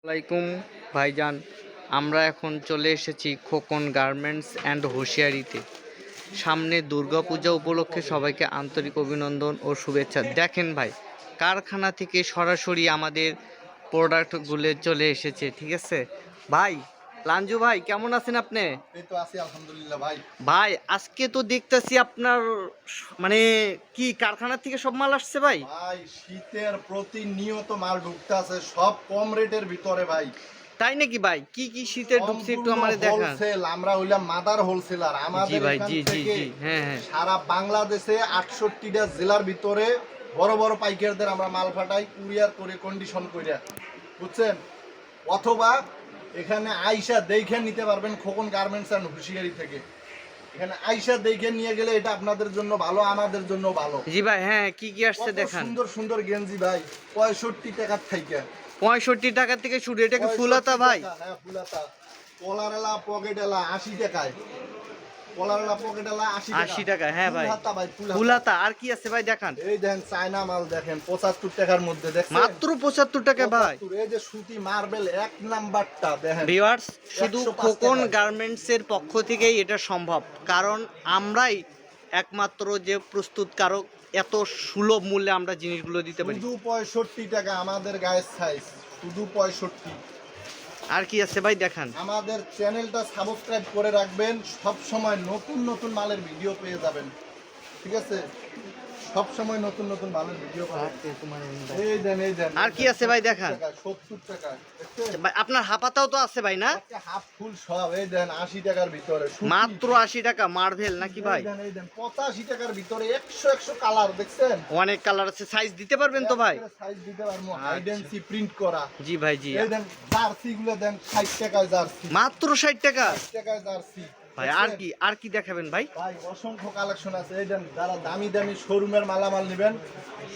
আসসালামাইকুম ভাইজান, আমরা এখন চলে এসেছি খোকন গার্মেন্টস অ্যান্ড হোশিয়ারিতে। সামনে দুর্গাপূজা উপলক্ষে সবাইকে আন্তরিক অভিনন্দন ও শুভেচ্ছা। দেখেন ভাই, কারখানা থেকে সরাসরি আমাদের প্রোডাক্টগুলো চলে এসেছে, ঠিক আছে ভাই। লাঞ্জু ভাই, কেমন আছেন আপনি? এই তো আছি আলহামদুলিল্লাহ ভাই। ভাই আজকে তো দেখতেছি আপনার মানে কি কারখানা থেকে সব মাল আসছে ভাই? ভাই শীতের প্রতিনিয়ত মাল ঢুকতে আছে, সব কম রেটের ভিতরে ভাই। তাই নাকি ভাই? কি কি শীতের ঢুকছে একটু আমাদের দেখান। হোলসেল, আমরা হইলাম মাদার হোলসেলার। জি আমাদের ভাই, এখান জি জি থেকে জি, হ্যাঁ হ্যাঁ। সারা বাংলাদেশে 68টা জেলার ভিতরে বড় বড় পাইকারদের আমরা মাল পাঠাই, কুরিয়ার করে কন্ডিশন করে, বুঝছেন? অথবা এখানে আইসা দেখে নিতে পারবেন খোকন গার্মেন্টস অ্যান্ড হুঁশিয়ারি থেকে। এখানে আইসা দেখে নিয়ে গেলে এটা আপনাদের জন্য ভালো, আমাদের জন্য ভালো। জি ভাই, হ্যাঁ কি কি আসছে কত দেখান। সুন্দর সুন্দর গেঞ্জি ভাই, 65 টাকার থেকে। 65 টাকা থেকে শুরু। এটা কি 65 ফুলাতা ভাই? টাকা, হ্যাঁ ফুলাতা। কলারেলা পকেটেলা 80 টাকায়। কলারেলা পকেটেলা 80 টাকা। 80 টাকা, হ্যাঁ ভাই। ফুলহাতা ভাই, ফুলাতা আর কি আছে ভাই দেখান। এই দেখেন চায়না মাল দেখেন 75 টাকার মধ্যে, দেখছেন? মাত্র 75 টাকা ভাই। 75। এই যে সুতি মার্বেল এক নাম্বারটা দেখেন। ভিউয়ার্স, শুধু 105 খোকন টাকায়। গার্মেন্টস এর পক্ষ থেকেই এটা সম্ভব, কারণ আমরাই একমাত্র যে প্রস্তুতকারক, এত সুলভ মূল্যে আমরা জিনিসগুলো দিতে পারি। শুধু 65 টাকা আমাদের গায়ের সাইজ, শুধু 65। আর কি আছে ভাই দেখান। আমাদের চ্যানেলটা সাবস্ক্রাইব করে রাখবেন, সব সময় নতুন নতুন মালের ভিডিও পেয়ে যাবেন, ঠিক আছে? সব সময় নতুন নতুন মালের ভিডিও পাবেন। এই দেন এই দেন। আর কি আছে ভাই দেখান। 70 টাকা, দেখছেন? ভাই আপনার হাপাতাও তো আছে ভাই না? একটা হাফ ফুল সব এই দেন 80 টাকার ভিতরে, সুতি। মাত্র 80 টাকা মার্ভেল নাকি ভাই? এই দেন 85 টাকার ভিতরে 100 কালার, দেখছেন? অনেক কালার আছে, সাইজ দিতে পারবেন তো ভাই? সাইজ দিতে পারবো, আচ্ছা। আইডেন্সি প্রিন্ট করা। জি ভাই, জি। এই দেন জার্সি গুলো দেন 60 টাকায় জার্সি। মাত্র 60 টাকা 60 টাকায় জার্সি। ভাই। আর কি দেখাবেন ভাই? ভাই অসংখ্য কালেকশন আছে, এই দেন যারা দামি দামি শোরুমের মালামাল নেবেন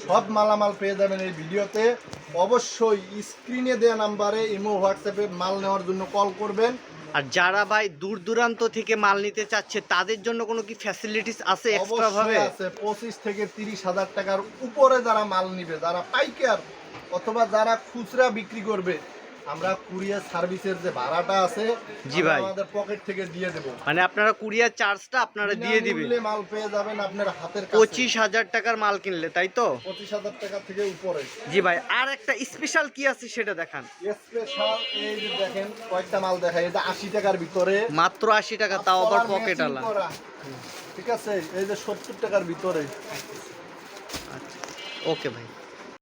সব মালামাল পেয়ে যাবেন এই ভিডিওতে। অবশ্যই স্ক্রিনে দেওয়া নাম্বারে ইমো হোয়াটসঅ্যাপে মাল নেওয়ার জন্য কল করবেন। আর যারা ভাই দূর দূরান্ত থেকে মাল নিতে চাচ্ছে তাদের জন্য কোনো কি ফ্যাসিলিটিস আছে এক্সট্রা ভাবে? অবশ্যই আছে, 25 থেকে 30,000 টাকার উপরে যারা মাল নিবে, যারা পাইকার অথবা যারা খুচরা বিক্রি করবে, আমরা কুরিয়ার সার্ভিসের যে ভাড়াটা আছে জি ভাই, আমাদের পকেট থেকে দিয়ে দেব। মানে আপনারা কুরিয়ার চার্জটা আপনারা দিয়ে দিবেন। বিনামূল্যে মাল পেয়ে যাবেন আপনার হাতের কাছে। 25,000 টাকার মাল কিনলে, তাই তো? 25,000 টাকা থেকে উপরে। জি ভাই, আর একটা স্পেশাল কি আছে সেটা দেখান। স্পেশাল এই যে দেখেন কয়েকটা মাল দেখাই, এটা 80 টাকার ভিতরে, মাত্র 80 টাকা, তাও আবার পকেট আলা। ঠিক আছে? এই যে 70 টাকার ভিতরে। আচ্ছা, ওকে ভাই।